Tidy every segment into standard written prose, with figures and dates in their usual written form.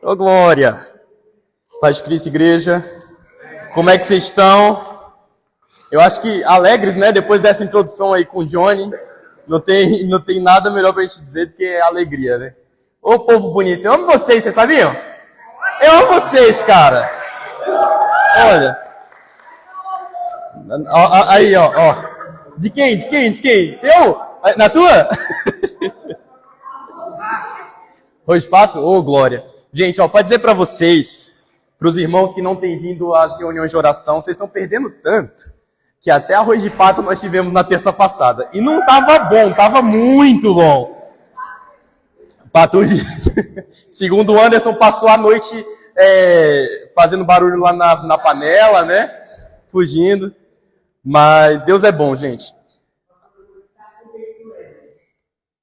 Ô glória! Paz de Cristo, igreja. Como é que vocês estão? Eu acho que alegres, né? Depois dessa introdução aí com o Johnny, não tem nada melhor pra gente dizer do que alegria, né? Ô povo bonito, eu amo vocês, vocês sabiam? Eu amo vocês, cara. Olha. Aí, ó. De quem? Eu? Na tua? Rospato? Ô, glória. Gente, ó, pode dizer pra vocês, pros irmãos que não têm vindo às reuniões de oração, vocês estão perdendo tanto, que até arroz de pato nós tivemos na terça passada. E não tava bom, tava muito bom. Pato de... Segundo o Anderson, passou a noite fazendo barulho lá na panela, né? Fugindo. Mas Deus é bom, gente.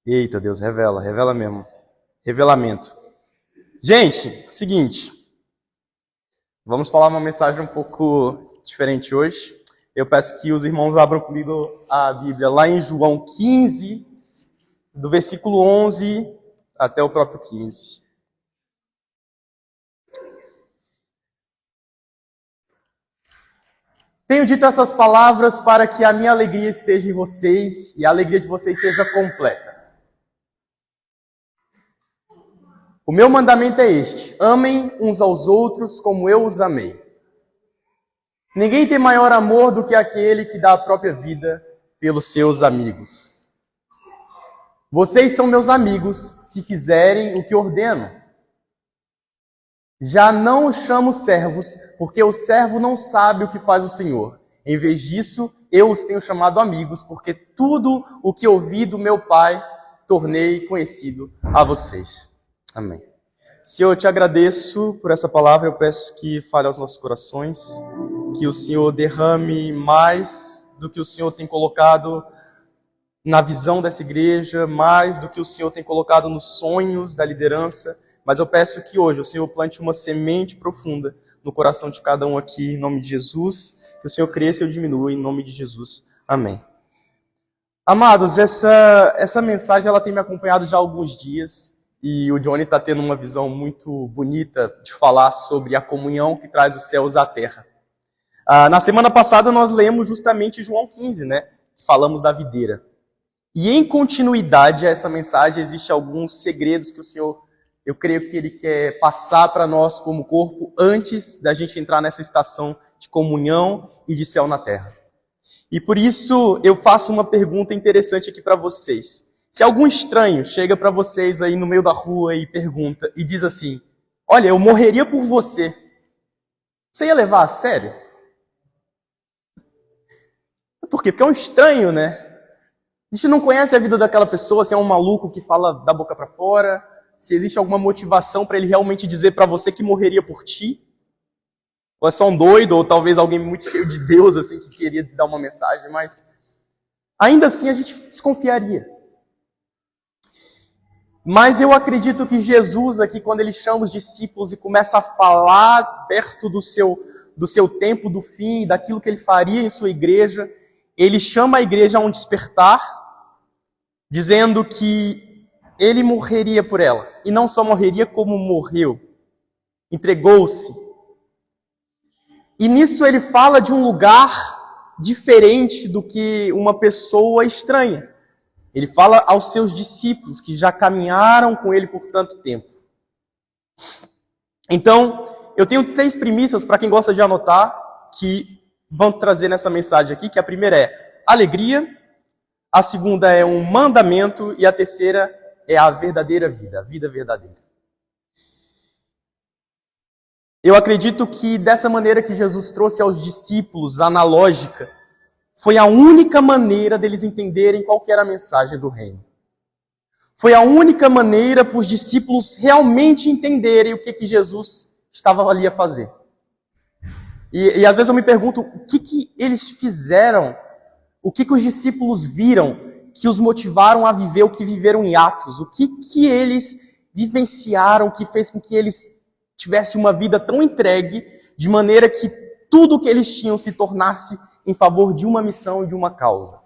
Eita, Deus, revela mesmo. Revelamento. Gente, seguinte. Vamos falar uma mensagem um pouco diferente hoje. Eu peço que os irmãos abram comigo a Bíblia lá em João 15, do versículo 11 até o próprio 15. Tenho dito essas palavras para que a minha alegria esteja em vocês e a alegria de vocês seja completa. O meu mandamento é este: amem uns aos outros como eu os amei. Ninguém tem maior amor do que aquele que dá a própria vida pelos seus amigos. Vocês são meus amigos se fizerem o que ordeno. Já não os chamo servos, porque o servo não sabe o que faz o Senhor. Em vez disso, eu os tenho chamado amigos, porque tudo o que ouvi do meu Pai tornei conhecido a vocês. Amém. Senhor, eu te agradeço por essa palavra, eu peço que fale aos nossos corações, que o Senhor derrame mais do que o Senhor tem colocado na visão dessa igreja, mais do que o Senhor tem colocado nos sonhos da liderança, mas eu peço que hoje o Senhor plante uma semente profunda no coração de cada um aqui, em nome de Jesus, que o Senhor cresça e eu diminua, em nome de Jesus. Amém. Amados, essa mensagem ela tem me acompanhado já há alguns dias, e o Johnny está tendo uma visão muito bonita de falar sobre a comunhão que traz os céus à terra. Na semana passada nós lemos justamente João 15, né? Falamos da videira. E em continuidade a essa mensagem existem alguns segredos que o Senhor, eu creio que Ele quer passar para nós como corpo antes da gente entrar nessa estação de comunhão e de céu na terra. E por isso eu faço uma pergunta interessante aqui para vocês. Se algum estranho chega para vocês aí no meio da rua e pergunta e diz assim: olha, eu morreria por você, você ia levar a sério? Por quê? Porque é um estranho, né? A gente não conhece a vida daquela pessoa, se é um maluco que fala da boca para fora, se existe alguma motivação para ele realmente dizer para você que morreria por ti. Ou é só um doido, ou talvez alguém muito cheio de Deus, assim, que queria dar uma mensagem, mas ainda assim a gente desconfiaria. Mas eu acredito que Jesus aqui, quando ele chama os discípulos e começa a falar perto do seu tempo, do fim, daquilo que ele faria em sua igreja, ele chama a igreja a um despertar, dizendo que ele morreria por ela. E não só morreria, como morreu. Entregou-se. E nisso ele fala de um lugar diferente do que uma pessoa estranha. Ele fala aos seus discípulos que já caminharam com ele por tanto tempo. Então, eu tenho 3 premissas para quem gosta de anotar, que vão trazer nessa mensagem aqui, que a primeira é alegria, a segunda é um mandamento e a terceira é a verdadeira vida, a vida verdadeira. Eu acredito que dessa maneira que Jesus trouxe aos discípulos, analógica, foi a única maneira deles entenderem qual que era a mensagem do reino. Foi a única maneira para os discípulos realmente entenderem o que Jesus estava ali a fazer. E às vezes eu me pergunto, o que eles fizeram, o que os discípulos viram que os motivaram a viver o que viveram em Atos? O que eles vivenciaram que fez com que eles tivessem uma vida tão entregue, de maneira que tudo o que eles tinham se tornasse em favor de uma missão e de uma causa?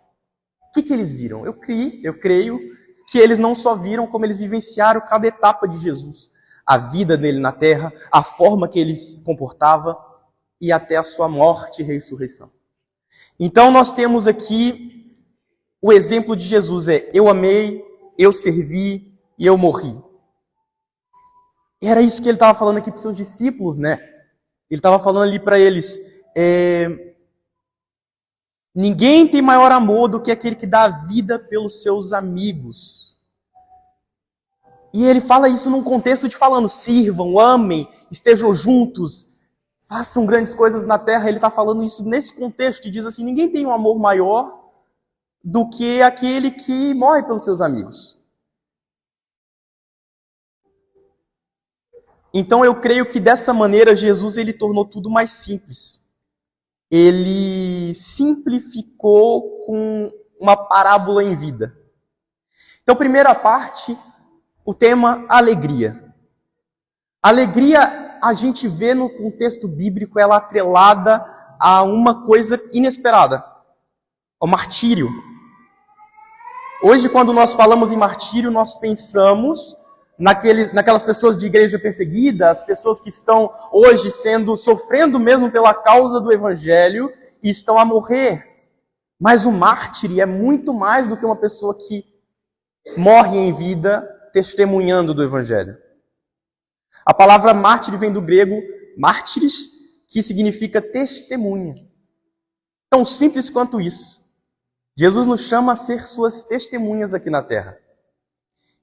O que eles viram? Eu creio que eles não só viram, como eles vivenciaram cada etapa de Jesus. a vida dele na terra, a forma que ele se comportava e até a sua morte e ressurreição. Então nós temos aqui o exemplo de Jesus, eu amei, eu servi e eu morri. E era isso que ele estava falando aqui para os seus discípulos, né? Ele estava falando ali para eles, ninguém tem maior amor do que aquele que dá a vida pelos seus amigos. E ele fala isso num contexto de falando, sirvam, amem, estejam juntos, façam grandes coisas na terra. Ele está falando isso nesse contexto que diz assim, ninguém tem um amor maior do que aquele que morre pelos seus amigos. Então eu creio que dessa maneira Jesus ele tornou tudo mais simples. Ele simplificou com uma parábola em vida. Então, primeira parte, o tema alegria. Alegria, a gente vê no contexto bíblico, ela atrelada a uma coisa inesperada, ao martírio. Hoje, quando nós falamos em martírio, nós pensamos naquelas pessoas de igreja perseguida, as pessoas que estão hoje sofrendo mesmo pela causa do evangelho e estão a morrer. Mas o mártir é muito mais do que uma pessoa que morre em vida testemunhando do evangelho. A palavra mártir vem do grego mártires, que significa testemunha. Tão simples quanto isso. Jesus nos chama a ser suas testemunhas aqui na terra.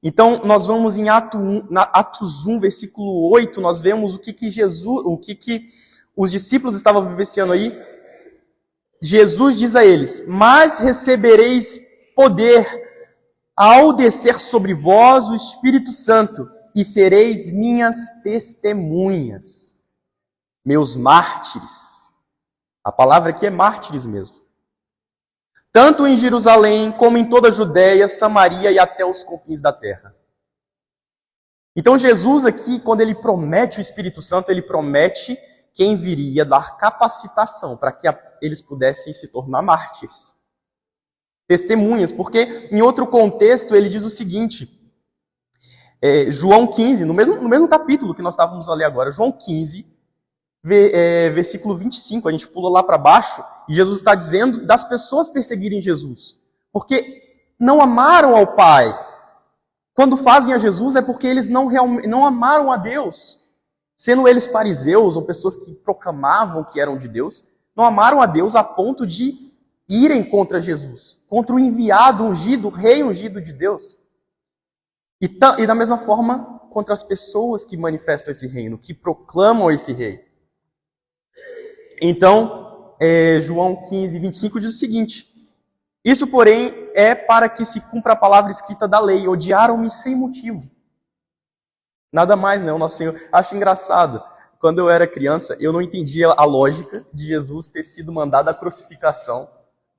Então, nós vamos em Atos 1, versículo 8, nós vemos o que os discípulos estavam vivenciando aí. Jesus diz a eles, mas recebereis poder ao descer sobre vós o Espírito Santo, e sereis minhas testemunhas, meus mártires. A palavra aqui é mártires mesmo. Tanto em Jerusalém, como em toda a Judéia, Samaria e até os confins da terra. Então Jesus aqui, quando ele promete o Espírito Santo, ele promete quem viria dar capacitação para que eles pudessem se tornar mártires. Testemunhas, porque em outro contexto ele diz o seguinte, João 15, no mesmo capítulo que nós estávamos a ler agora, João 15, versículo 25, a gente pula lá para baixo, e Jesus está dizendo das pessoas perseguirem Jesus, porque não amaram ao Pai. Quando fazem a Jesus é porque eles não amaram a Deus. Sendo eles fariseus ou pessoas que proclamavam que eram de Deus, não amaram a Deus a ponto de irem contra Jesus, contra o enviado ungido, o rei ungido de Deus. E da mesma forma, contra as pessoas que manifestam esse reino, que proclamam esse rei. Então, João 15, 25 diz o seguinte, isso, porém, é para que se cumpra a palavra escrita da lei, odiaram-me sem motivo. Nada mais, né? O nosso Senhor. Acho engraçado, quando eu era criança, eu não entendia a lógica de Jesus ter sido mandado à crucificação.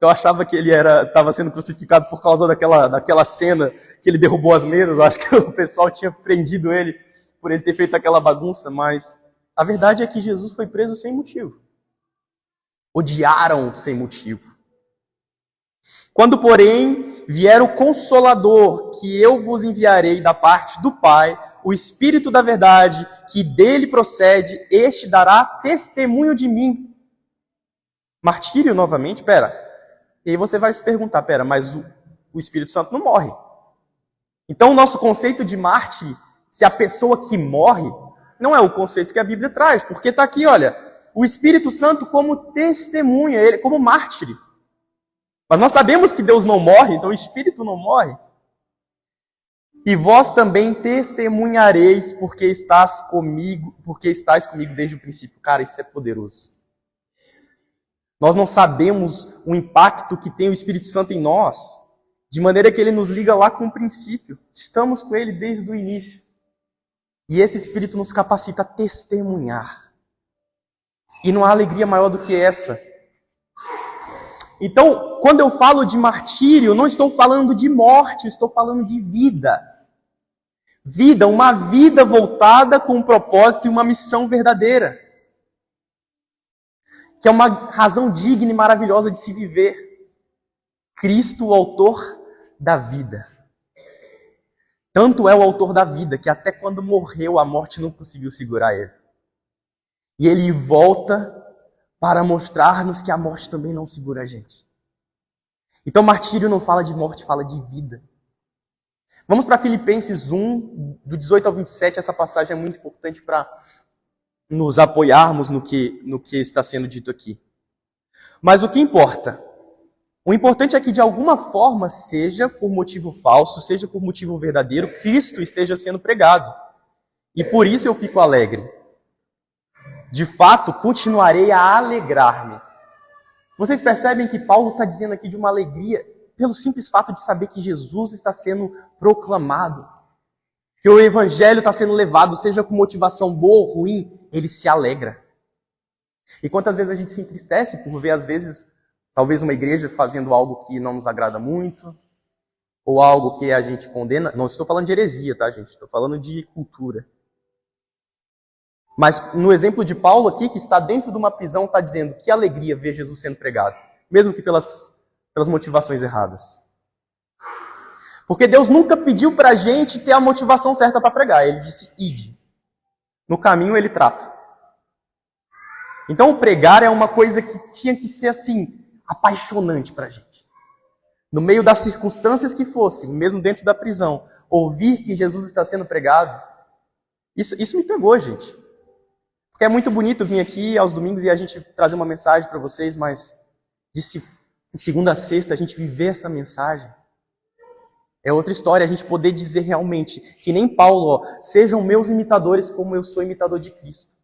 Eu achava que ele estava sendo crucificado por causa daquela cena que ele derrubou as mesas. Eu acho que o pessoal tinha prendido ele por ele ter feito aquela bagunça, mas a verdade é que Jesus foi preso sem motivo. Odiaram sem motivo. Quando, porém, vier o Consolador, que eu vos enviarei da parte do Pai, o Espírito da verdade, que dele procede, este dará testemunho de mim. Martírio novamente? E aí você vai se perguntar, mas o Espírito Santo não morre. Então o nosso conceito de mártir, se a pessoa que morre, não é o conceito que a Bíblia traz, porque está aqui, olha, o Espírito Santo como testemunha, ele como mártir. Mas nós sabemos que Deus não morre, então o Espírito não morre. E vós também testemunhareis porque estáis comigo desde o princípio. Cara, isso é poderoso. Nós não sabemos o impacto que tem o Espírito Santo em nós, de maneira que ele nos liga lá com o princípio. Estamos com ele desde o início. E esse Espírito nos capacita a testemunhar. E não há alegria maior do que essa. Então, quando eu falo de martírio, não estou falando de morte, estou falando de vida. Vida, uma vida voltada com um propósito e uma missão verdadeira. Que é uma razão digna e maravilhosa de se viver. Cristo, o autor da vida. Tanto é o autor da vida, que até quando morreu, a morte não conseguiu segurar ele. E ele volta para mostrar-nos que a morte também não segura a gente. Então, martírio não fala de morte, fala de vida. Vamos para Filipenses 1, do 18 ao 27. Essa passagem é muito importante para nos apoiarmos no que está sendo dito aqui. Mas o que importa? O importante é que, de alguma forma, seja por motivo falso, seja por motivo verdadeiro, Cristo esteja sendo pregado. E por isso eu fico alegre. De fato, continuarei a alegrar-me. Vocês percebem que Paulo está dizendo aqui de uma alegria pelo simples fato de saber que Jesus está sendo proclamado. Que o evangelho está sendo levado, seja com motivação boa ou ruim, ele se alegra. E quantas vezes a gente se entristece por ver, às vezes, talvez uma igreja fazendo algo que não nos agrada muito, ou algo que a gente condena. Não estou falando de heresia, tá, gente? Estou falando de cultura. Mas no exemplo de Paulo aqui, que está dentro de uma prisão, está dizendo que alegria ver Jesus sendo pregado, mesmo que pelas motivações erradas. Porque Deus nunca pediu para a gente ter a motivação certa para pregar. Ele disse, ide. No caminho ele trata. Então o pregar é uma coisa que tinha que ser assim, apaixonante para a gente. No meio das circunstâncias que fossem, mesmo dentro da prisão, ouvir que Jesus está sendo pregado, isso me pegou, gente. Porque é muito bonito vir aqui aos domingos e a gente trazer uma mensagem para vocês, mas de segunda a sexta a gente viver essa mensagem é outra história. A gente poder dizer realmente que nem Paulo, sejam meus imitadores como eu sou imitador de Cristo.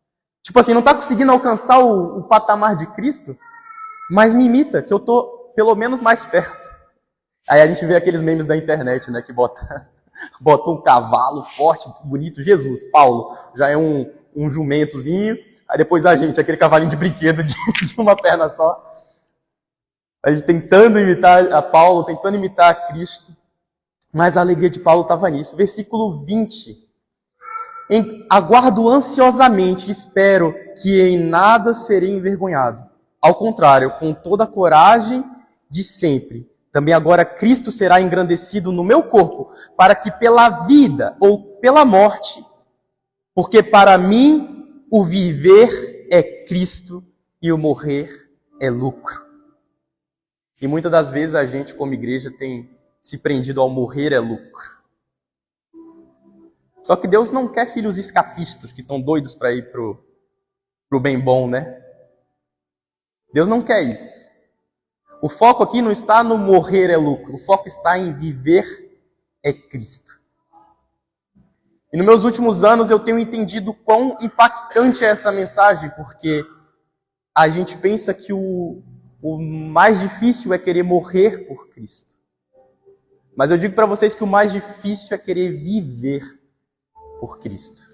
Tipo assim, não está conseguindo alcançar o patamar de Cristo, mas me imita, que eu estou pelo menos mais perto. Aí a gente vê aqueles memes da internet, né, que bota um cavalo forte, bonito, Jesus, Paulo, já é um jumentozinho, aí depois a gente, aquele cavalinho de brinquedo de uma perna só. A gente tentando imitar a Paulo, tentando imitar a Cristo, mas a alegria de Paulo estava nisso. Versículo 20. Aguardo ansiosamente, espero que em nada serei envergonhado. Ao contrário, com toda a coragem de sempre. Também agora Cristo será engrandecido no meu corpo, para que pela vida ou pela morte, porque para mim o viver é Cristo e o morrer é lucro. E muitas das vezes a gente, como igreja, tem se prendido ao morrer é lucro. Só que Deus não quer filhos escapistas que estão doidos para ir pro bem bom, né? Deus não quer isso. O foco aqui não está no morrer é lucro, o foco está em viver é Cristo. E nos meus últimos anos eu tenho entendido quão impactante é essa mensagem, porque a gente pensa que o mais difícil é querer morrer por Cristo. Mas eu digo para vocês que o mais difícil é querer viver por Cristo.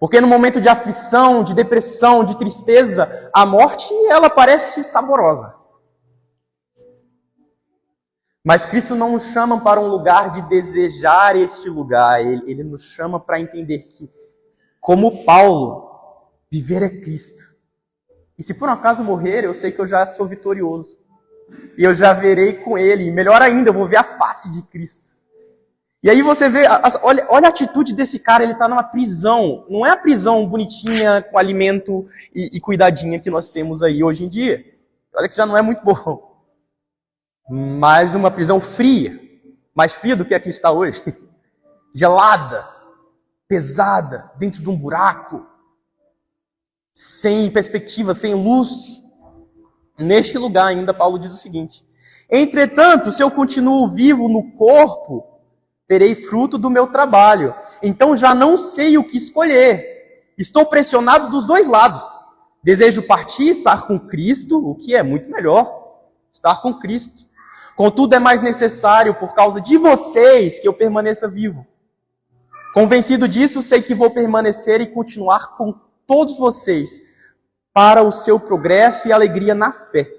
Porque no momento de aflição, de depressão, de tristeza, a morte, ela parece saborosa. Mas Cristo não nos chama para um lugar de desejar este lugar. Ele nos chama para entender que, como Paulo, viver é Cristo. E se por um acaso morrer, eu sei que eu já sou vitorioso. E eu já verei com Ele. E melhor ainda, eu vou ver a face de Cristo. E aí você vê, olha a atitude desse cara, ele está numa prisão. Não é a prisão bonitinha, com alimento e cuidadinha que nós temos aí hoje em dia. Olha que já não é muito bom. Mas uma prisão fria. Mais fria do que a que está hoje. Gelada, pesada, dentro de um buraco. Sem perspectiva, sem luz. Neste lugar ainda, Paulo diz o seguinte: entretanto, se eu continuo vivo no corpo, terei fruto do meu trabalho. Então já não sei o que escolher. Estou pressionado dos dois lados. Desejo partir e estar com Cristo, o que é muito melhor, estar com Cristo. Contudo, é mais necessário, por causa de vocês, que eu permaneça vivo. Convencido disso, sei que vou permanecer e continuar com todos vocês para o seu progresso e alegria na fé,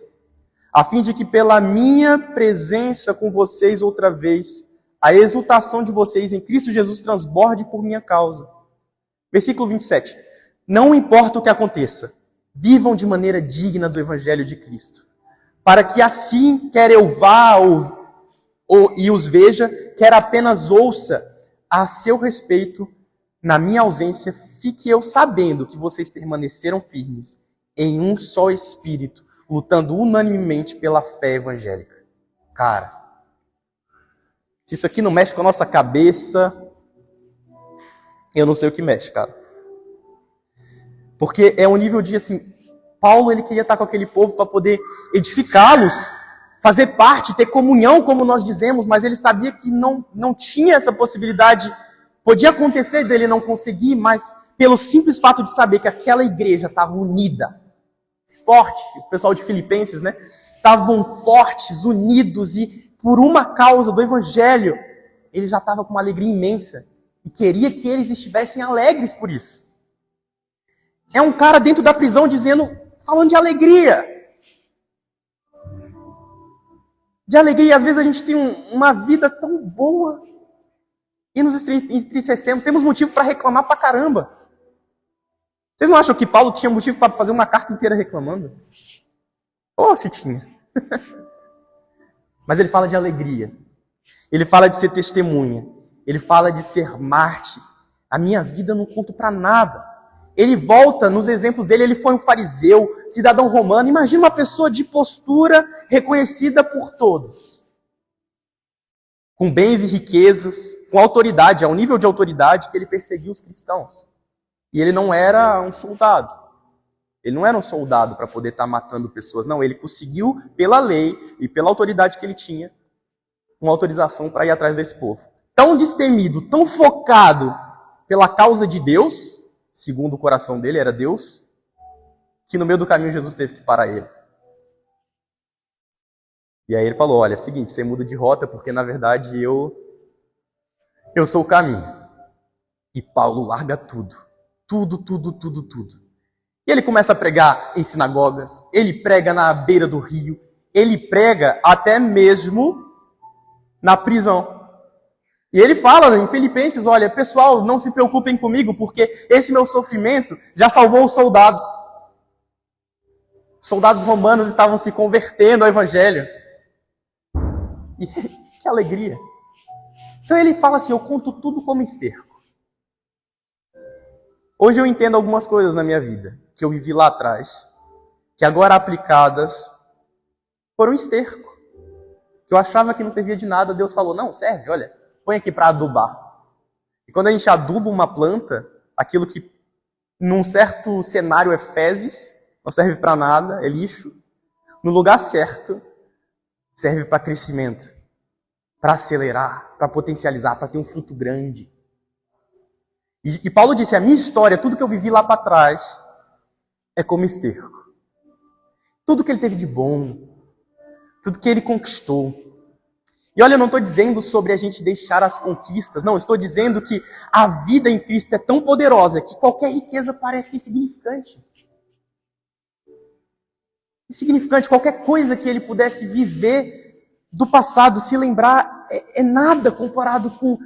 a fim de que pela minha presença com vocês outra vez, a exultação de vocês em Cristo Jesus transborde por minha causa. Versículo 27. Não importa o que aconteça, vivam de maneira digna do Evangelho de Cristo, para que assim, quer eu vá e os veja, quer apenas ouça a seu respeito, na minha ausência, fique eu sabendo que vocês permaneceram firmes em um só espírito, lutando unanimemente pela fé evangélica. Cara, se isso aqui não mexe com a nossa cabeça, eu não sei o que mexe, cara. Porque é um nível de, assim, Paulo ele queria estar com aquele povo para poder edificá-los, fazer parte, ter comunhão, como nós dizemos, mas ele sabia que não tinha essa possibilidade. Podia acontecer dele não conseguir, mas pelo simples fato de saber que aquela igreja estava unida, forte, o pessoal de Filipenses, né? Estavam fortes, unidos e por uma causa do evangelho, ele já estava com uma alegria imensa e queria que eles estivessem alegres por isso. É um cara dentro da prisão falando de alegria. De alegria, às vezes a gente tem uma vida tão boa e nos entristecemos, temos motivo para reclamar pra caramba. Vocês não acham que Paulo tinha motivo para fazer uma carta inteira reclamando? Oh, se tinha. Mas ele fala de alegria. Ele fala de ser testemunha. Ele fala de ser mártir. A minha vida eu não conto para nada. Ele volta nos exemplos dele, ele foi um fariseu, cidadão romano. Imagina uma pessoa de postura reconhecida por todos. Com bens e riquezas, com autoridade, ao nível de autoridade que ele perseguiu os cristãos. E ele não era um soldado. Ele não era um soldado para poder estar matando pessoas. Não, ele conseguiu, pela lei e pela autoridade que ele tinha, uma autorização para ir atrás desse povo. Tão destemido, tão focado pela causa de Deus, segundo o coração dele, era Deus, que no meio do caminho Jesus teve que parar ele. E aí ele falou, olha, é o seguinte, você muda de rota porque na verdade eu sou o caminho. E Paulo larga tudo. Tudo. E ele começa a pregar em sinagogas, ele prega na beira do rio, ele prega até mesmo na prisão. E ele fala em Filipenses, olha, pessoal, não se preocupem comigo, porque esse meu sofrimento já salvou os soldados. Os soldados romanos estavam se convertendo ao evangelho. E que alegria. Então ele fala assim, eu conto tudo como esterco. Hoje eu entendo algumas coisas na minha vida, que eu vivi lá atrás, que agora aplicadas foram esterco. Que eu achava que não servia de nada, Deus falou, não, serve, olha, põe aqui para adubar. E quando a gente aduba uma planta, aquilo que num certo cenário é fezes, não serve para nada, é lixo, no lugar certo, serve para crescimento, para acelerar, para potencializar, para ter um fruto grande. E Paulo disse, a minha história, tudo que eu vivi lá para trás, é como esterco. Tudo que ele teve de bom, tudo que ele conquistou. E olha, eu não estou dizendo sobre a gente deixar as conquistas, não, estou dizendo que a vida em Cristo é tão poderosa que qualquer riqueza parece insignificante. Insignificante, qualquer coisa que ele pudesse viver do passado, se lembrar, é nada comparado com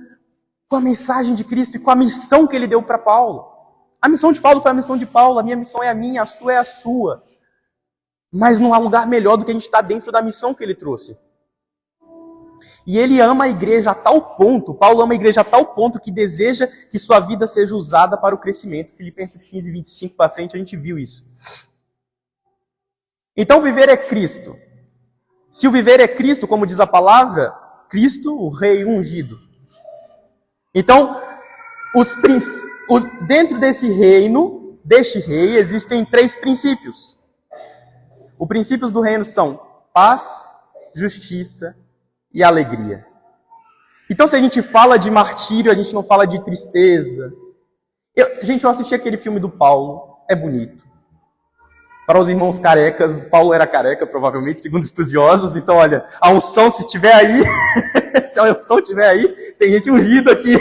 a mensagem de Cristo e com a missão que ele deu para Paulo. A missão de Paulo foi a missão de Paulo, a minha missão é a minha, a sua é a sua. Mas não há lugar melhor do que a gente estar dentro da missão que ele trouxe. E ele ama a igreja a tal ponto, Paulo ama a igreja a tal ponto que deseja que sua vida seja usada para o crescimento. Filipenses 15, 25 para frente a gente viu isso. Então viver é Cristo. Se o viver é Cristo, como diz a palavra, Cristo, o rei ungido. Então, dentro desse reino, deste rei, existem 3 princípios. Os princípios do reino são paz, justiça e alegria. Então, se a gente fala de martírio, a gente não fala de tristeza. Eu assisti aquele filme do Paulo, é bonito. Para os irmãos carecas, Paulo era careca, provavelmente, segundo estudiosos. Então, olha, a unção, se tiver aí, se a unção tiver aí, tem gente ungida aqui.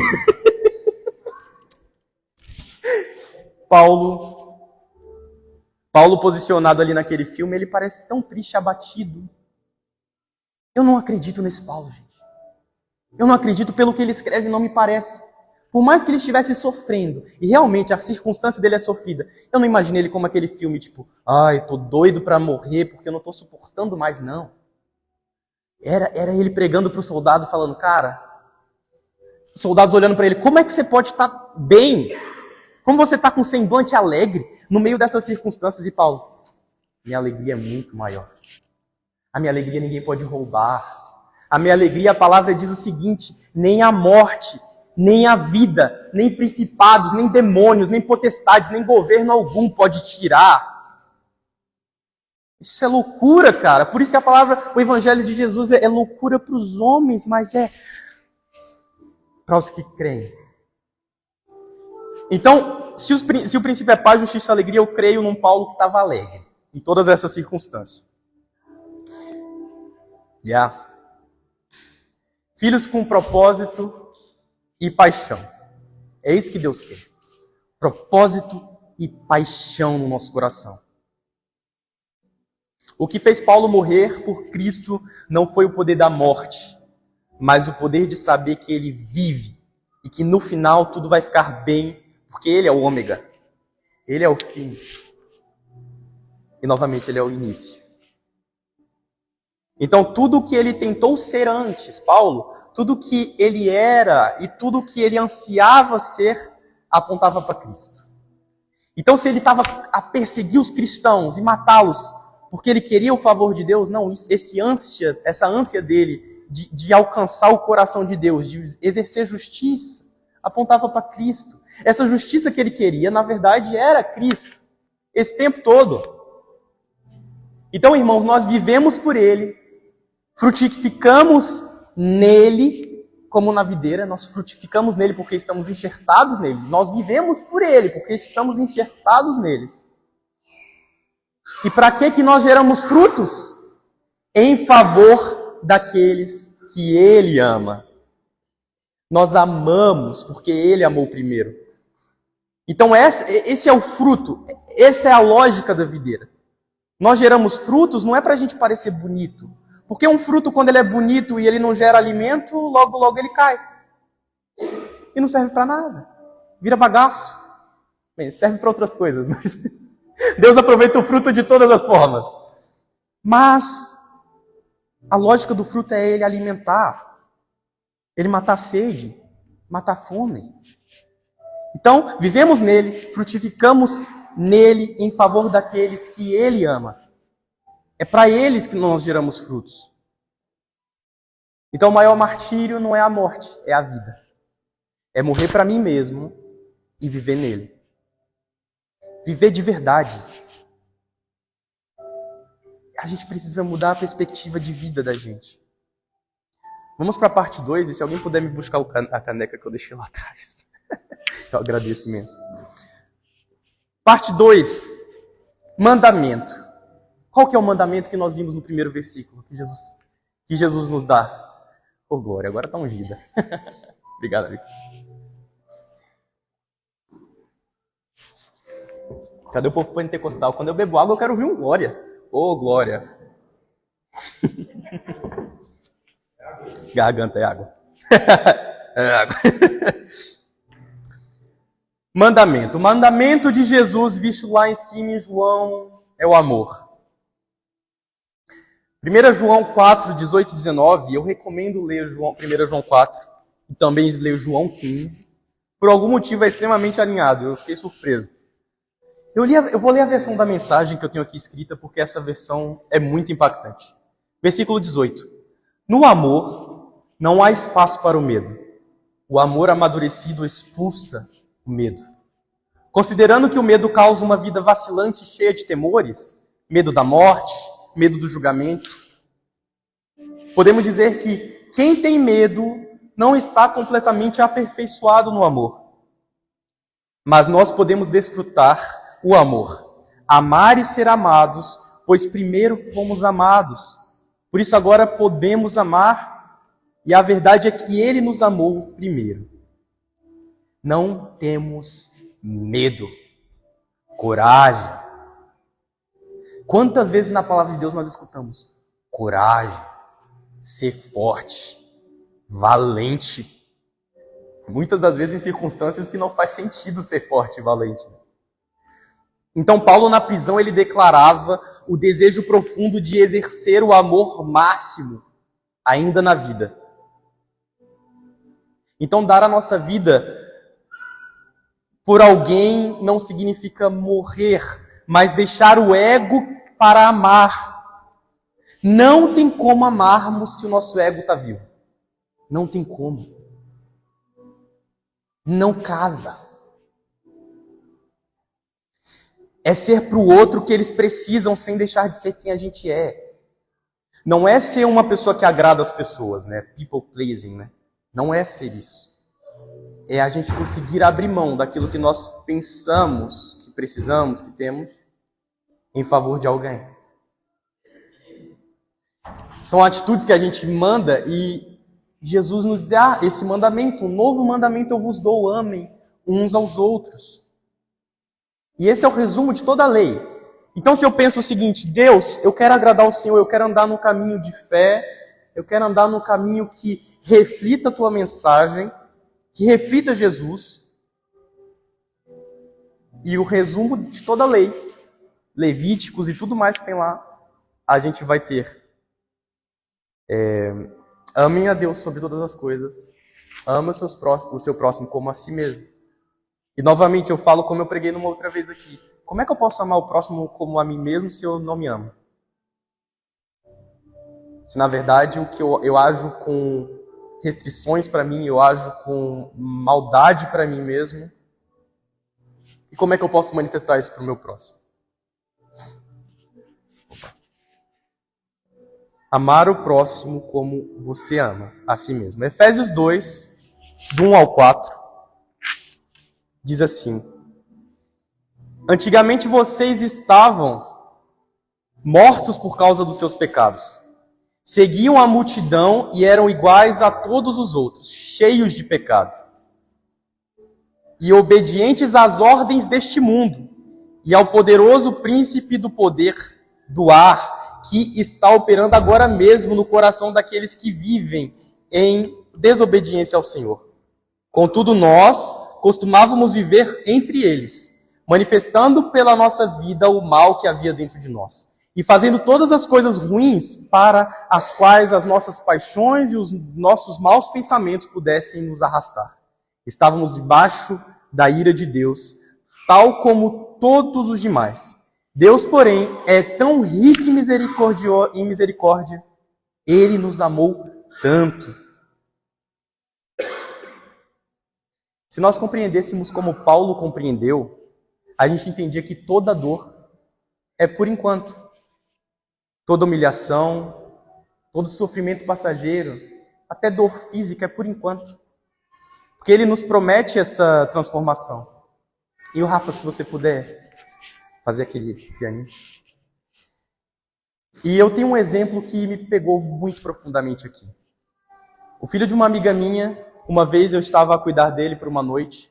Paulo posicionado ali naquele filme, ele parece tão triste, abatido. Eu não acredito nesse Paulo, gente. Eu não acredito pelo que ele escreve, não me parece. Por mais que ele estivesse sofrendo, e realmente a circunstância dele é sofrida, eu não imaginei ele como aquele filme, tipo, ai, tô doido pra morrer porque eu não tô suportando mais, não. Era ele pregando para o soldado, falando, cara, os soldados olhando para ele, como é que você pode estar bem? Como você está com um semblante alegre no meio dessas circunstâncias? E Paulo, minha alegria é muito maior. A minha alegria ninguém pode roubar. A minha alegria, a palavra diz o seguinte, nem a morte, nem a vida, nem principados, nem demônios, nem potestades, nem governo algum pode tirar. Isso é loucura, cara. Por isso que a palavra, o evangelho de Jesus é loucura para os homens, mas é para os que creem. Então, se o princípio é paz, justiça e alegria, eu creio num Paulo que estava alegre em todas essas circunstâncias. Filhos com propósito e paixão. É isso que Deus quer. Propósito e paixão no nosso coração. O que fez Paulo morrer por Cristo não foi o poder da morte, mas o poder de saber que ele vive e que no final tudo vai ficar bem, porque ele é o ômega, ele é o fim. E novamente ele é o início. Então tudo o que ele tentou ser antes, Paulo, tudo o que ele era e tudo o que ele ansiava ser, apontava para Cristo. Então se ele estava a perseguir os cristãos e matá-los porque ele queria o favor de Deus, não, essa ânsia dele de alcançar o coração de Deus, de exercer justiça, apontava para Cristo. Essa justiça que ele queria, na verdade, era Cristo, esse tempo todo. Então, irmãos, nós vivemos por ele, frutificamos nele, como na videira, nós frutificamos nele porque estamos enxertados nele. Nós vivemos por ele porque estamos enxertados neles. E para que nós geramos frutos? Em favor daqueles que ele ama. Nós amamos porque ele amou primeiro. Então esse é o fruto, essa é a lógica da videira. Nós geramos frutos não é para a gente parecer bonito. Porque um fruto, quando ele é bonito e ele não gera alimento, logo, logo ele cai. E não serve para nada. Vira bagaço. Bem, serve para outras coisas, mas Deus aproveita o fruto de todas as formas. Mas a lógica do fruto é ele alimentar. Ele matar a sede, matar a fome. Então, vivemos nele, frutificamos nele em favor daqueles que ele ama. É para eles que nós geramos frutos. Então, o maior martírio não é a morte, é a vida. É morrer para mim mesmo e viver nele. Viver de verdade. A gente precisa mudar a perspectiva de vida da gente. Vamos para a parte 2, e se alguém puder me buscar a caneca que eu deixei lá atrás. Eu agradeço imenso. Parte 2. Mandamento. Qual que é o mandamento que nós vimos no primeiro versículo que Jesus nos dá? Oh, glória, agora está ungida. Obrigado, amigo. Cadê o povo pentecostal? Quando eu bebo água, eu quero ouvir um glória. Oh, glória. Garganta é água. É água. Mandamento. O mandamento de Jesus, visto lá em cima em João, é o amor. 1 João 4, 18 e 19, eu recomendo ler 1 João 4 e também ler João 15. Por algum motivo é extremamente alinhado, eu fiquei surpreso. Eu vou ler a versão da mensagem que eu tenho aqui escrita, porque essa versão é muito impactante. Versículo 18. No amor não há espaço para o medo. O amor amadurecido expulsa o medo. Considerando que o medo causa uma vida vacilante e cheia de temores, medo da morte, medo do julgamento, podemos dizer que quem tem medo não está completamente aperfeiçoado no amor. Mas nós podemos desfrutar o amor, amar e ser amados, pois primeiro fomos amados. Por isso agora podemos amar, e a verdade é que Ele nos amou primeiro. Não temos medo, coragem. Quantas vezes na palavra de Deus nós escutamos coragem, ser forte, valente? Muitas das vezes em circunstâncias que não faz sentido ser forte e valente. Então Paulo na prisão ele declarava o desejo profundo de exercer o amor máximo ainda na vida. Então, dar a nossa vida por alguém não significa morrer, mas deixar o ego para amar. Não tem como amarmos se o nosso ego está vivo. Não tem como. Não casa. É ser para o outro o que eles precisam sem deixar de ser quem a gente é. Não é ser uma pessoa que agrada as pessoas, né? People pleasing, né? Não é ser isso. É a gente conseguir abrir mão daquilo que nós pensamos, que precisamos, que temos, em favor de alguém. São atitudes que a gente manda e Jesus nos dá esse mandamento. Um novo mandamento eu vos dou, amem uns aos outros. E esse é o resumo de toda a lei. Então, se eu penso o seguinte, Deus, eu quero agradar o Senhor, eu quero andar no caminho de fé, eu quero andar no caminho que reflita a tua mensagem, que reflita Jesus. E o resumo de toda a lei, Levíticos e tudo mais que tem lá, a gente vai ter. Amem a Deus sobre todas as coisas, ama o seu próximo como a si mesmo. E novamente eu falo como eu preguei numa outra vez aqui. Como é que eu posso amar o próximo como a mim mesmo se eu não me amo? Se na verdade o que eu ajo com restrições para mim, eu ajo com maldade para mim mesmo. E como é que eu posso manifestar isso para o meu próximo? Amar o próximo como você ama a si mesmo. Efésios 2, do 1 ao 4, diz assim: Antigamente vocês estavam mortos por causa dos seus pecados. Seguiam a multidão e eram iguais a todos os outros, cheios de pecado. E obedientes às ordens deste mundo e ao poderoso príncipe do poder do ar, que está operando agora mesmo no coração daqueles que vivem em desobediência ao Senhor. Contudo, nós costumávamos viver entre eles, manifestando pela nossa vida o mal que havia dentro de nós, e fazendo todas as coisas ruins para as quais as nossas paixões e os nossos maus pensamentos pudessem nos arrastar. Estávamos debaixo da ira de Deus, tal como todos os demais. Deus, porém, é tão rico em misericórdia, Ele nos amou tanto. Se nós compreendêssemos como Paulo compreendeu, a gente entendia que toda dor é por enquanto. Toda humilhação, todo sofrimento passageiro, até dor física é por enquanto. Porque Ele nos promete essa transformação. E o Rafa, se você puder fazer aquele pianinho. E eu tenho um exemplo que me pegou muito profundamente aqui. O filho de uma amiga minha, uma vez eu estava a cuidar dele por uma noite,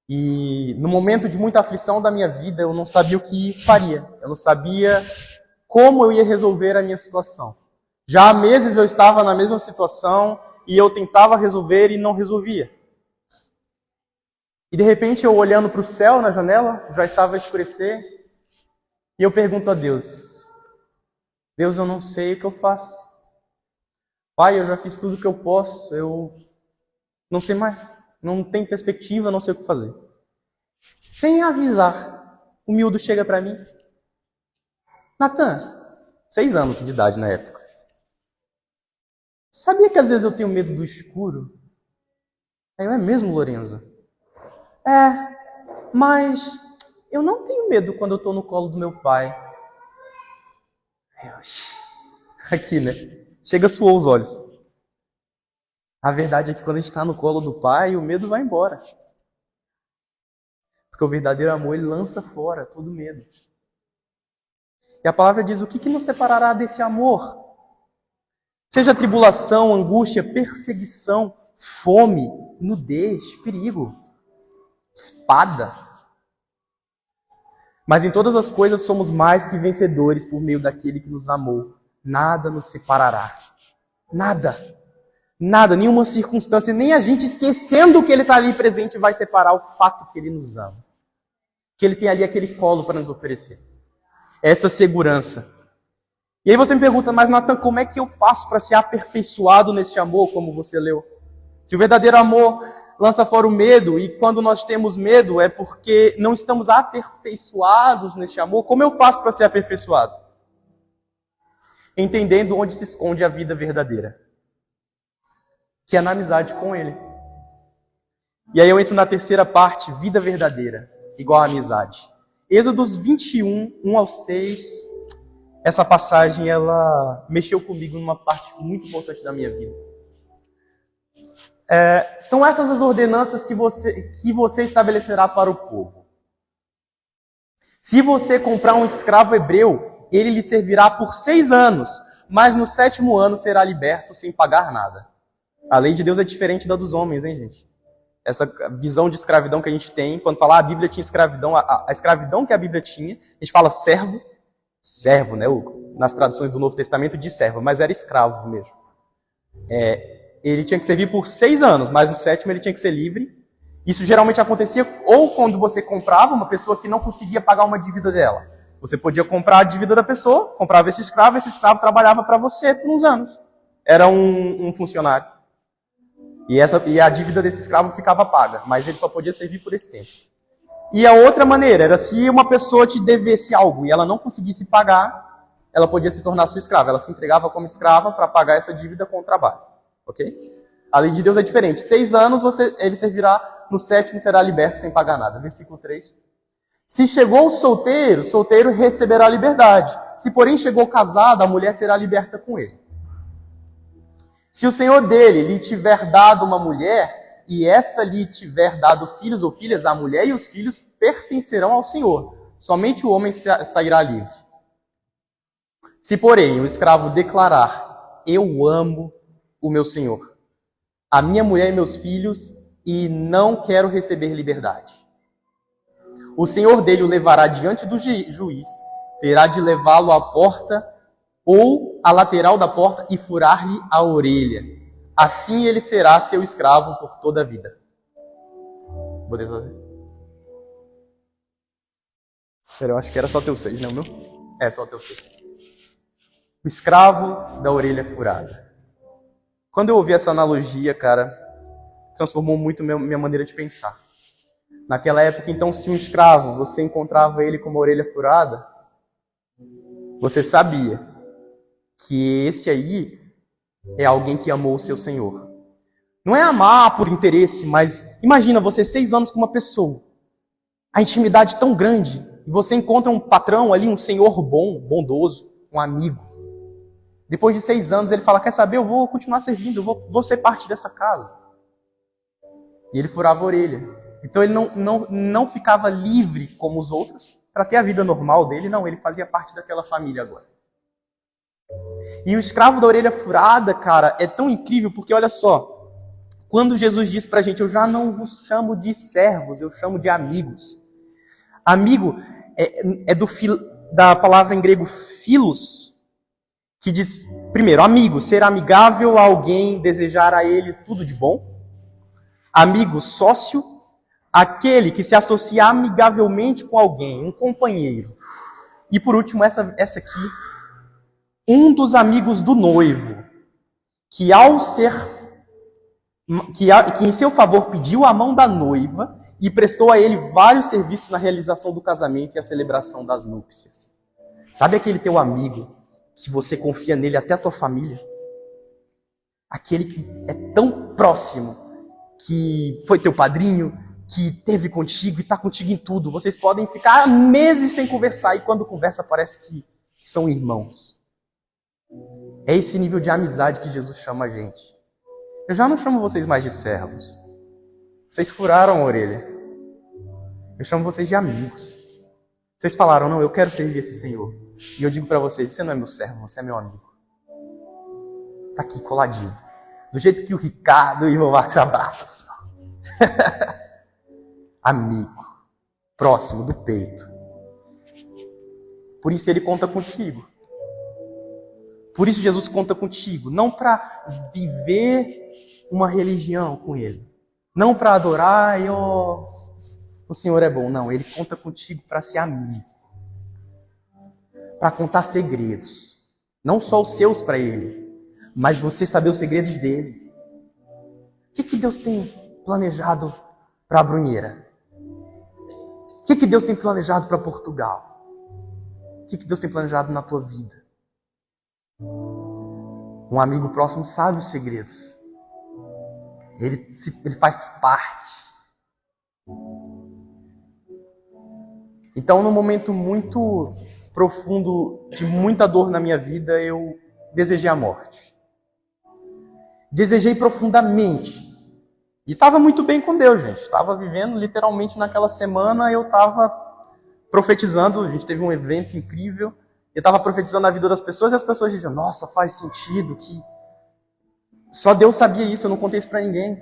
e no momento de muita aflição da minha vida, eu não sabia o que faria. Eu não sabia como eu ia resolver a minha situação. Já há meses eu estava na mesma situação, e eu tentava resolver e não resolvia. E de repente eu olhando para o céu na janela, já estava a escurecer, e eu pergunto a Deus, Deus, eu não sei o que eu faço. Pai, eu já fiz tudo o que eu posso, eu não sei mais. Não tenho perspectiva, não sei o que fazer. Sem avisar, o miúdo chega para mim. Natan, 6 anos de idade na época. Sabia que às vezes eu tenho medo do escuro? Aí eu, é mesmo, Lorenzo? Mas eu não tenho medo quando eu estou no colo do meu pai. Aqui, né? Chega, suou os olhos. A verdade é que quando a gente está no colo do pai, o medo vai embora. Porque o verdadeiro amor, ele lança fora todo medo. E a palavra diz, o que nos separará desse amor? Seja tribulação, angústia, perseguição, fome, nudez, perigo, espada. Mas em todas as coisas somos mais que vencedores por meio daquele que nos amou. Nada nos separará. Nada. Nada, nenhuma circunstância, nem a gente esquecendo que Ele está ali presente vai separar o fato que Ele nos ama. Que Ele tem ali aquele colo para nos oferecer. Essa segurança. E aí você me pergunta, mas Natan, como é que eu faço para ser aperfeiçoado nesse amor, como você leu? Se o verdadeiro amor lança fora o medo, e quando nós temos medo é porque não estamos aperfeiçoados neste amor, como eu faço para ser aperfeiçoado? Entendendo onde se esconde a vida verdadeira, que é na amizade com Ele. E aí eu entro na terceira parte, vida verdadeira, igual a amizade. Êxodos 21, 1 ao 6, essa passagem ela mexeu comigo numa parte muito importante da minha vida. São essas as ordenanças que você estabelecerá para o povo. Se você comprar um escravo hebreu, ele lhe servirá por 6 anos, mas no 7º ano será liberto sem pagar nada. A lei de Deus é diferente da dos homens, hein, gente? Essa visão de escravidão que a gente tem, quando fala a Bíblia tinha escravidão, a escravidão que a Bíblia tinha, a gente fala servo, né? Nas traduções do Novo Testamento diz servo, mas era escravo mesmo. Ele tinha que servir por 6 anos, mas no 7º ele tinha que ser livre. Isso geralmente acontecia ou quando você comprava uma pessoa que não conseguia pagar uma dívida dela. Você podia comprar a dívida da pessoa, comprava esse escravo trabalhava para você por uns anos. Era um funcionário. E a dívida desse escravo ficava paga, mas ele só podia servir por esse tempo. E a outra maneira era se uma pessoa te devesse algo e ela não conseguisse pagar, ela podia se tornar sua escrava. Ela se entregava como escrava para pagar essa dívida com o trabalho. Ok? A lei de Deus é diferente. 6 anos ele servirá, no 7º será liberto sem pagar nada. Versículo 3. Se chegou o solteiro receberá liberdade. Se porém chegou casado, a mulher será liberta com ele. Se o senhor dele lhe tiver dado uma mulher, e esta lhe tiver dado filhos ou filhas, a mulher e os filhos pertencerão ao senhor. Somente o homem sairá livre. Se, porém, o escravo declarar, eu amo o meu senhor, a minha mulher e meus filhos, e não quero receber liberdade. O senhor dele o levará diante do juiz, terá de levá-lo à porta ou à lateral da porta e furar-lhe a orelha. Assim ele será seu escravo por toda a vida. Vou fazer? Eu acho que era só teu 6, não, meu? É, só teu 6. O escravo da orelha furada. Quando eu ouvi essa analogia, cara, transformou muito minha maneira de pensar. Naquela época, então, se um escravo, você encontrava ele com uma orelha furada, você sabia que esse aí é alguém que amou o seu senhor. Não é amar por interesse, mas imagina você 6 anos com uma pessoa, a intimidade tão grande, e você encontra um patrão ali, um senhor bom, bondoso, um amigo. Depois de 6 anos ele fala, quer saber, eu vou continuar servindo, eu vou ser parte dessa casa. E ele furava a orelha. Então ele não ficava livre como os outros, para ter a vida normal dele, não, ele fazia parte daquela família agora. E o escravo da orelha furada, cara, é tão incrível, porque olha só, quando Jesus diz pra gente, eu já não vos chamo de servos, eu chamo de amigos. Amigo da palavra em grego philos, que diz, primeiro, amigo, ser amigável a alguém, desejar a ele tudo de bom. Amigo, sócio, aquele que se associa amigavelmente com alguém, um companheiro. E por último, essa aqui, um dos amigos do noivo, que em seu favor pediu a mão da noiva e prestou a ele vários serviços na realização do casamento e a celebração das núpcias. Sabe aquele teu amigo que você confia nele até a tua família? Aquele que é tão próximo, que foi teu padrinho, que esteve contigo e está contigo em tudo. Vocês podem ficar meses sem conversar e quando conversa parece que são irmãos. É esse nível de amizade que Jesus chama a gente. Eu já não chamo vocês mais de servos. Vocês furaram a orelha. Eu chamo vocês de amigos. Vocês falaram, não, eu quero servir esse Senhor. E eu digo para vocês, você não é meu servo, você é meu amigo. Tá aqui, coladinho. Do jeito que o Ricardo e o Marcos abraçam assim. Amigo. Próximo do peito. Por isso ele conta contigo. Por isso Jesus conta contigo. Não para viver uma religião com ele. Não para adorar e o Senhor é bom. Não, ele conta contigo para ser amigo. Para contar segredos. Não só os seus para ele, mas você saber os segredos dele. O que Deus tem planejado para a Brunheira? O que Deus tem planejado para Portugal? O que Deus tem planejado na tua vida? Um amigo próximo sabe os segredos. Ele faz parte. Então, num momento muito profundo, de muita dor na minha vida, eu desejei a morte. Desejei profundamente. E estava muito bem com Deus, gente. Estava vivendo literalmente naquela semana, eu estava profetizando. A gente teve um evento incrível. Eu estava profetizando a vida das pessoas e as pessoas diziam, nossa, faz sentido que só Deus sabia isso, eu não contei isso para ninguém.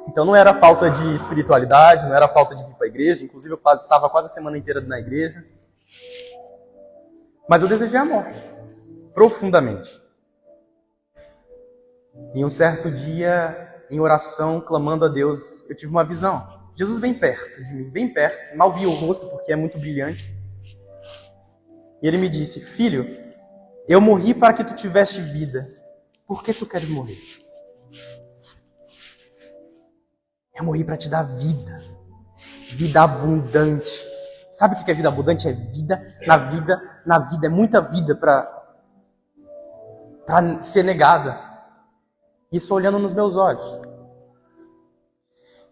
Então não era falta de espiritualidade, não era falta de vir para a igreja. Inclusive eu passava quase a semana inteira na igreja. Mas eu desejei a morte, profundamente. E um certo dia, em oração, clamando a Deus, eu tive uma visão. Jesus bem perto de mim, bem perto. Mal vi o rosto porque é muito brilhante. E ele me disse, filho, eu morri para que tu tivesse vida. Por que tu queres morrer? Eu morri para te dar vida. Vida abundante. Sabe o que é vida abundante? É vida na vida, na vida. É muita vida para ser negada. Isso olhando nos meus olhos.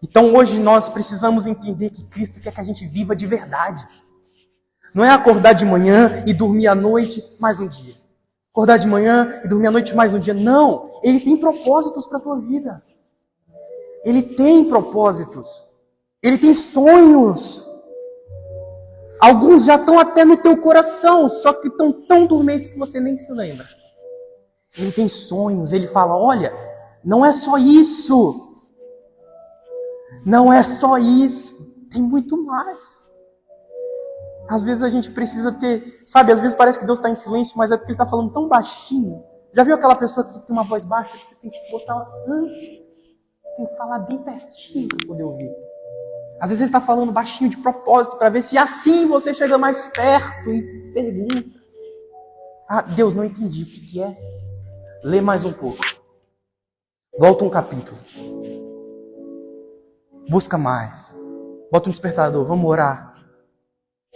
Então hoje nós precisamos entender que Cristo quer que a gente viva de verdade. Não é acordar de manhã e dormir à noite mais um dia. Acordar de manhã e dormir à noite mais um dia. Não! Ele tem propósitos para a tua vida. Ele tem propósitos. Ele tem sonhos. Alguns já estão até no teu coração, só que estão tão dormentes que você nem se lembra. Ele tem sonhos. Ele fala, olha, não é só isso. Não é só isso, tem muito mais. Às vezes a gente precisa ter, sabe, às vezes parece que Deus está em silêncio, mas é porque Ele está falando tão baixinho. Já viu aquela pessoa que tem uma voz baixa que você tem que botar tem que falar bem pertinho para poder ouvir? Às vezes Ele está falando baixinho de propósito para ver se assim você chega mais perto e pergunta. Ah, Deus, não entendi, o que é? Lê mais um pouco. Volta um capítulo. Busca mais. Bota um despertador, vamos orar.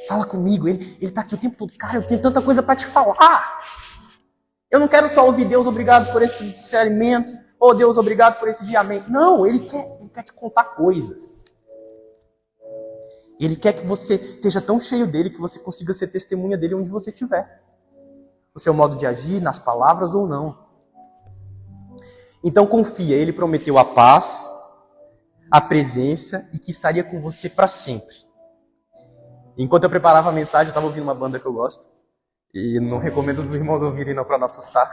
Fala comigo, ele está aqui o tempo todo. Cara, eu tenho tanta coisa para te falar. Eu não quero só ouvir Deus, obrigado por esse alimento. Oh, Deus, obrigado por esse dia, amém. Não, Ele quer te contar coisas. Ele quer que você esteja tão cheio dele que você consiga ser testemunha dele onde você estiver. O seu modo de agir, nas palavras ou não. Então confia, Ele prometeu a paz, a presença e que estaria com você para sempre. Enquanto eu preparava a mensagem, eu estava ouvindo uma banda que eu gosto. E não recomendo os irmãos ouvirem não para não assustar.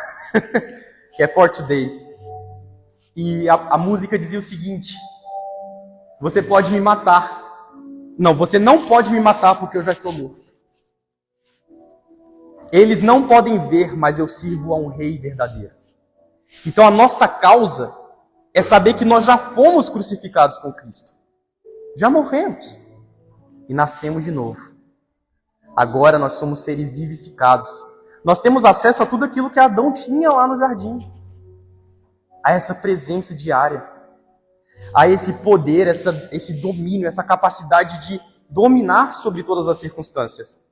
Que é For Today. E a música dizia o seguinte: você pode me matar. Não, você não pode me matar porque eu já estou morto. Eles não podem ver, mas eu sirvo a um rei verdadeiro. Então a nossa causa é saber que nós já fomos crucificados com Cristo. Já morremos. E nascemos de novo. Agora nós somos seres vivificados. Nós temos acesso a tudo aquilo que Adão tinha lá no jardim. A essa presença diária. A esse poder, esse domínio, essa capacidade de dominar sobre todas as circunstâncias.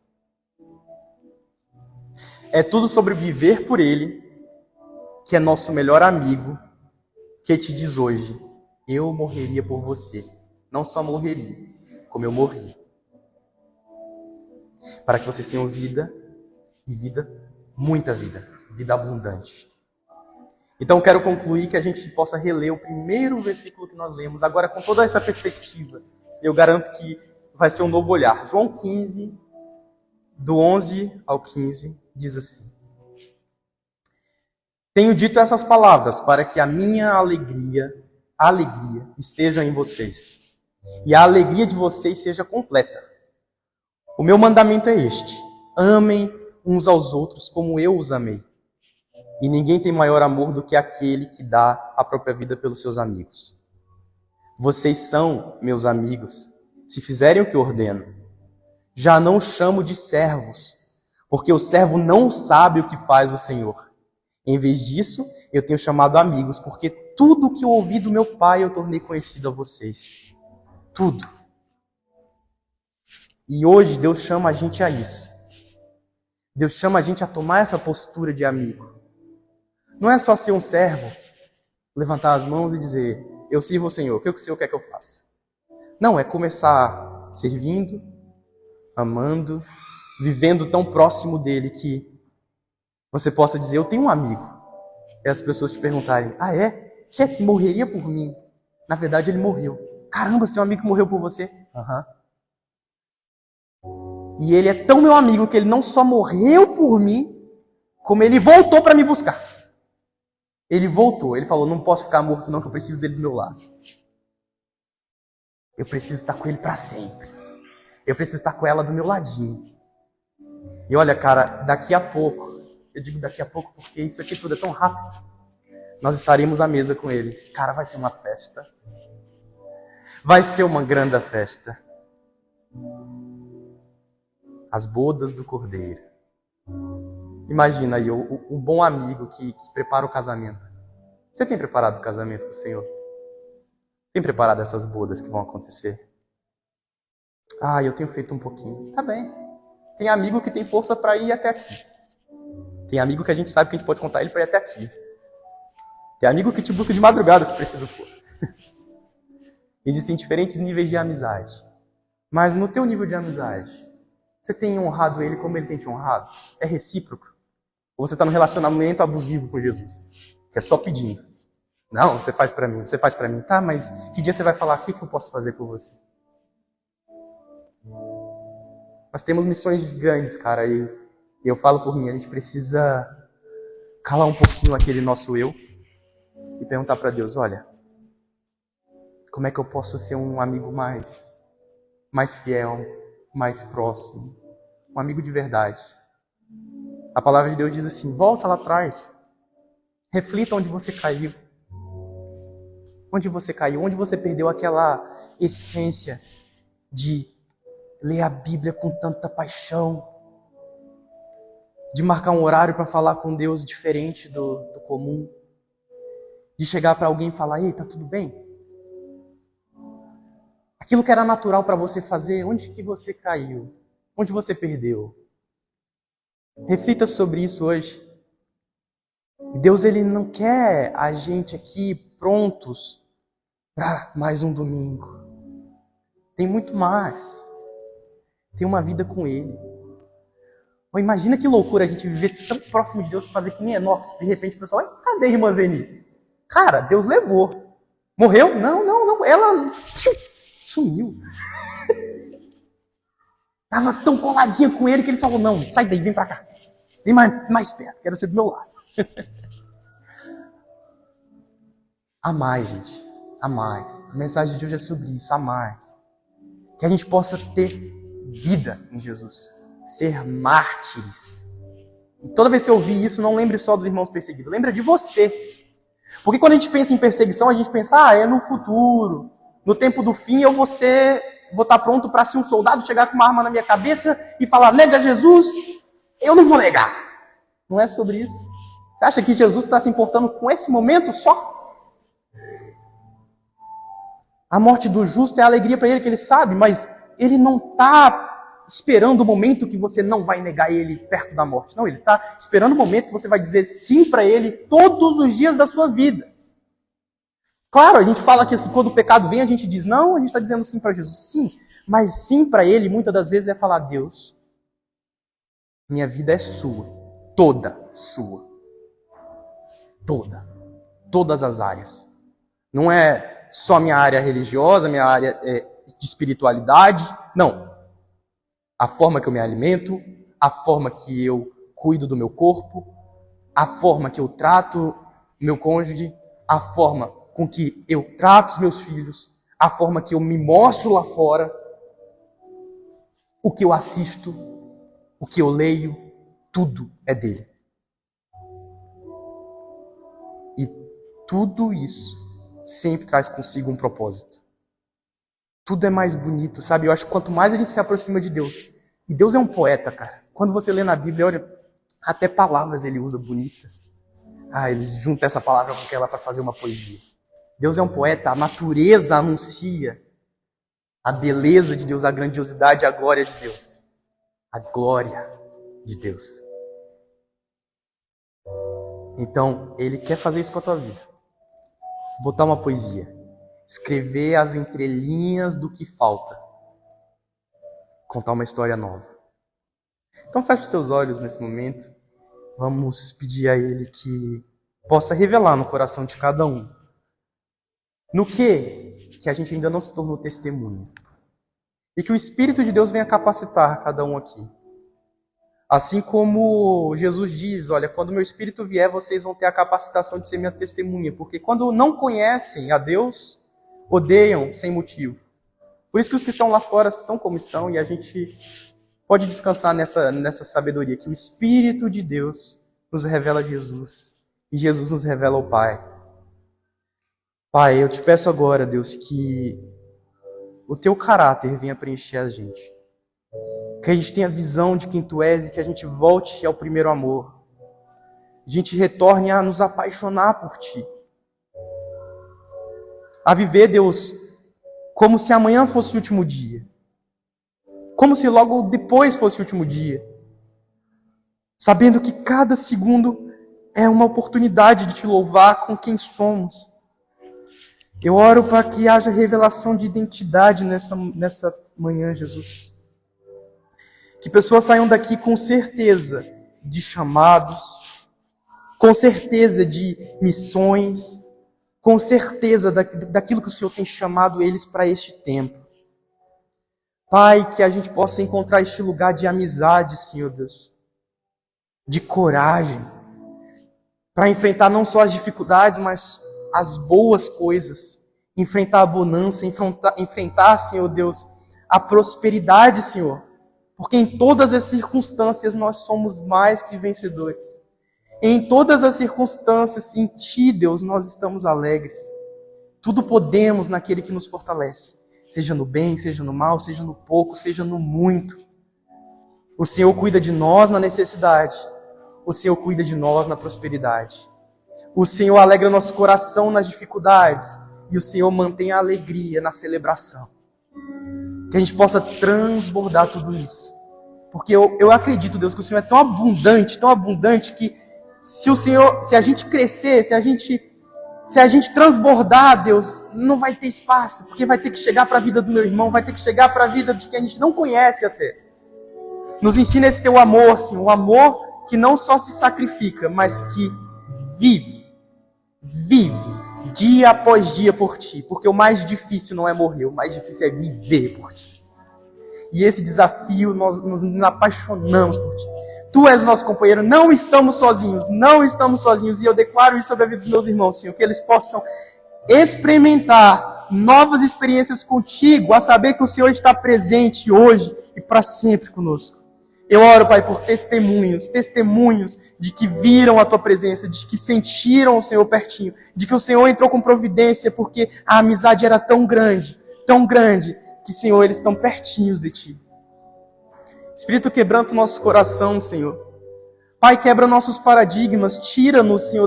É tudo sobre viver por Ele, que é nosso melhor amigo, que te diz hoje, eu morreria por você. Não só morreria, como eu morri. Para que vocês tenham vida, e vida, muita vida, vida abundante. Então eu quero concluir que a gente possa reler o primeiro versículo que nós lemos, agora com toda essa perspectiva. Eu garanto que vai ser um novo olhar. João 15, do 11 ao 15, diz assim: tenho dito essas palavras para que a minha alegria esteja em vocês, e a alegria de vocês seja completa. O meu mandamento é este: amem uns aos outros como eu os amei. E ninguém tem maior amor do que aquele que dá a própria vida pelos seus amigos. Vocês são meus amigos, se fizerem o que ordeno. Já não chamo de servos, porque o servo não sabe o que faz o Senhor. Em vez disso, eu tenho chamado amigos, porque tudo o que eu ouvi do meu Pai eu tornei conhecido a vocês. Tudo. E hoje Deus chama a gente a isso. Deus chama a gente a tomar essa postura de amigo. Não é só ser um servo, levantar as mãos e dizer, eu sirvo o Senhor, o que o Senhor quer que eu faça? Não, é começar servindo, amando, vivendo tão próximo dele que você possa dizer, eu tenho um amigo. E as pessoas te perguntarem, ah é? Que é que morreria por mim? Na verdade ele morreu. Caramba, você tem um amigo que morreu por você? Aham. E ele é tão meu amigo que ele não só morreu por mim, como ele voltou para me buscar. Ele voltou, ele falou, não posso ficar morto não, que eu preciso dele do meu lado. Eu preciso estar com ele para sempre. Eu preciso estar com ela do meu ladinho. E olha, cara, daqui a pouco, eu digo daqui a pouco porque isso aqui tudo é tão rápido, nós estaremos à mesa com ele. Cara, vai ser uma festa. Vai ser uma grande festa. As bodas do Cordeiro. Imagina aí o bom amigo que prepara o casamento. Você tem preparado o casamento do Senhor? Tem preparado essas bodas que vão acontecer? Ah, eu tenho feito um pouquinho. Tá bem. Tem amigo que tem força para ir até aqui. Tem amigo que a gente sabe que a gente pode contar ele para ir até aqui. Tem amigo que te busca de madrugada se precisa for. Existem diferentes níveis de amizade. Mas no teu nível de amizade, você tem honrado ele como ele tem te honrado? É recíproco? Ou você está num relacionamento abusivo com Jesus? Que é só pedindo. Não, você faz para mim, você faz para mim. Tá, mas que dia você vai falar, o que eu posso fazer por você? Nós temos missões grandes, cara, e eu falo por mim, a gente precisa calar um pouquinho aquele nosso eu e perguntar para Deus, olha, como é que eu posso ser um amigo mais fiel, mais próximo, um amigo de verdade? A palavra de Deus diz assim, volta lá atrás, reflita onde você caiu. Onde você caiu, onde você perdeu aquela essência de ler a Bíblia com tanta paixão, de marcar um horário para falar com Deus diferente do comum, de chegar para alguém e falar, ei, tá tudo bem? Aquilo que era natural para você fazer, onde que você caiu? Onde você perdeu? Reflita sobre isso hoje. Deus, ele não quer a gente aqui prontos para mais um domingo. Tem muito mais. Tem uma vida com ele. Ou imagina que loucura a gente viver tão próximo de Deus, fazer que nem Enoque. De repente o pessoal, cadê a irmã Zeni? Cara, Deus levou. Morreu? Não. Ela sumiu. Tava tão coladinha com ele que ele falou, não, sai daí, vem pra cá. Vem mais perto, quero ser do meu lado. A mais, gente. A mais. A mensagem de hoje é sobre isso, a mais. Que a gente possa ter vida em Jesus. Ser mártires. E toda vez que você ouvir isso, não lembre só dos irmãos perseguidos. Lembra de você. Porque quando a gente pensa em perseguição, a gente pensa, é no futuro. No tempo do fim, eu vou estar pronto para ser um soldado, chegar com uma arma na minha cabeça e falar, nega Jesus, eu não vou negar. Não é sobre isso. Você acha que Jesus está se importando com esse momento só? A morte do justo é a alegria para ele, que ele sabe, mas ele não está esperando o momento que você não vai negar ele perto da morte. Não, ele está esperando o momento que você vai dizer sim para ele todos os dias da sua vida. Claro, a gente fala que assim, quando o pecado vem, a gente diz não, a gente está dizendo sim para Jesus. Sim, mas sim para ele, muitas das vezes, é falar, Deus, minha vida é sua, toda sua. Toda. Todas as áreas. Não é só minha área religiosa, minha área de espiritualidade. Não. A forma que eu me alimento, a forma que eu cuido do meu corpo, a forma que eu trato meu cônjuge, a forma com que eu trato os meus filhos, a forma que eu me mostro lá fora, o que eu assisto, o que eu leio, tudo é dele. E tudo isso sempre traz consigo um propósito. Tudo é mais bonito, sabe? Eu acho que quanto mais a gente se aproxima de Deus, e Deus é um poeta, cara. Quando você lê na Bíblia, olha, até palavras ele usa bonita. Ele junta essa palavra com aquela para fazer uma poesia. Deus é um poeta, a natureza anuncia a beleza de Deus, a grandiosidade, a glória de Deus. A glória de Deus. Então, Ele quer fazer isso com a tua vida. Botar uma poesia. Escrever as entrelinhas do que falta. Contar uma história nova. Então, feche os seus olhos nesse momento. Vamos pedir a Ele que possa revelar no coração de cada um. No que a gente ainda não se tornou testemunha. E que o Espírito de Deus venha capacitar cada um aqui. Assim como Jesus diz, olha, quando o meu Espírito vier, vocês vão ter a capacitação de ser minha testemunha. Porque quando não conhecem a Deus, odeiam sem motivo. Por isso que os que estão lá fora estão como estão e a gente pode descansar nessa sabedoria, que o Espírito de Deus nos revela Jesus e Jesus nos revela o Pai. Pai, eu te peço agora, Deus, que o teu caráter venha preencher a gente. Que a gente tenha visão de quem tu és e que a gente volte ao primeiro amor. A gente retorne a nos apaixonar por ti. A viver, Deus, como se amanhã fosse o último dia. Como se logo depois fosse o último dia. Sabendo que cada segundo é uma oportunidade de te louvar com quem somos. Eu oro para que haja revelação de identidade nessa manhã, Jesus. Que pessoas saiam daqui com certeza de chamados, com certeza de missões, com certeza daquilo que o Senhor tem chamado eles para este tempo. Pai, que a gente possa encontrar este lugar de amizade, Senhor Deus, de coragem, para enfrentar não só as dificuldades, mas as boas coisas, enfrentar a bonança, enfrentar, Senhor Deus, a prosperidade, Senhor. Porque em todas as circunstâncias nós somos mais que vencedores. Em todas as circunstâncias, em Ti, Deus, nós estamos alegres. Tudo podemos naquele que nos fortalece. Seja no bem, seja no mal, seja no pouco, seja no muito. O Senhor cuida de nós na necessidade. O Senhor cuida de nós na prosperidade. O Senhor alegra nosso coração nas dificuldades. E o Senhor mantém a alegria na celebração. Que a gente possa transbordar tudo isso. Porque eu acredito, Deus, que o Senhor é tão abundante que se a gente crescer, se a gente transbordar, Deus, não vai ter espaço, porque vai ter que chegar para a vida do meu irmão, vai ter que chegar para a vida de quem a gente não conhece até. Nos ensina esse teu amor, Senhor, o amor que não só se sacrifica, mas que vive dia após dia por Ti, porque o mais difícil não é morrer, o mais difícil é viver por Ti. E esse desafio, nós nos apaixonamos por Ti. Tu és nosso companheiro, não estamos sozinhos, e eu declaro isso sobre a vida dos meus irmãos, Senhor, que eles possam experimentar novas experiências contigo, a saber que o Senhor está presente hoje e para sempre conosco. Eu oro, Pai, por testemunhos de que viram a Tua presença, de que sentiram o Senhor pertinho, de que o Senhor entrou com providência porque a amizade era tão grande, que, Senhor, eles estão pertinhos de Ti. Espírito, quebranta o nosso coração, Senhor. Pai, quebra nossos paradigmas, tira-nos, Senhor,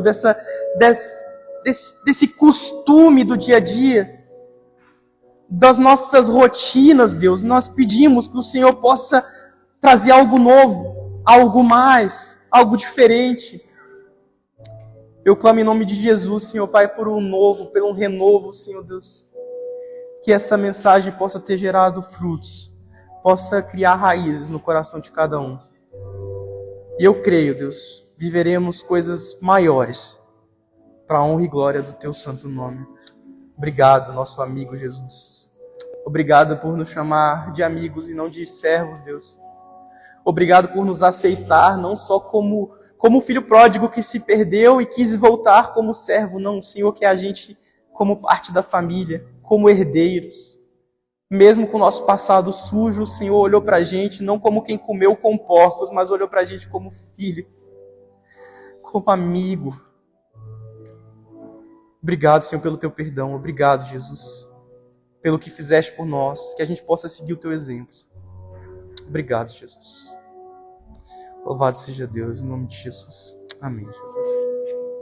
desse costume do dia a dia, das nossas rotinas, Deus. Nós pedimos que o Senhor possa trazer algo novo, algo mais, algo diferente. Eu clamo em nome de Jesus, Senhor, Pai, por um novo, por um renovo, Senhor Deus. Que essa mensagem possa ter gerado frutos, possa criar raízes no coração de cada um. E eu creio, Deus, viveremos coisas maiores para a honra e glória do Teu santo nome. Obrigado, nosso amigo Jesus. Obrigado por nos chamar de amigos e não de servos, Deus. Obrigado por nos aceitar, não só como o filho pródigo que se perdeu e quis voltar como servo, não, Senhor, que a gente como parte da família, como herdeiros. Mesmo com o nosso passado sujo, o Senhor olhou para a gente não como quem comeu com porcos, mas olhou para a gente como filho, como amigo. Obrigado, Senhor, pelo Teu perdão. Obrigado, Jesus, pelo que fizeste por nós, que a gente possa seguir o Teu exemplo. Obrigado, Jesus. Louvado seja Deus, em nome de Jesus. Amém, Jesus.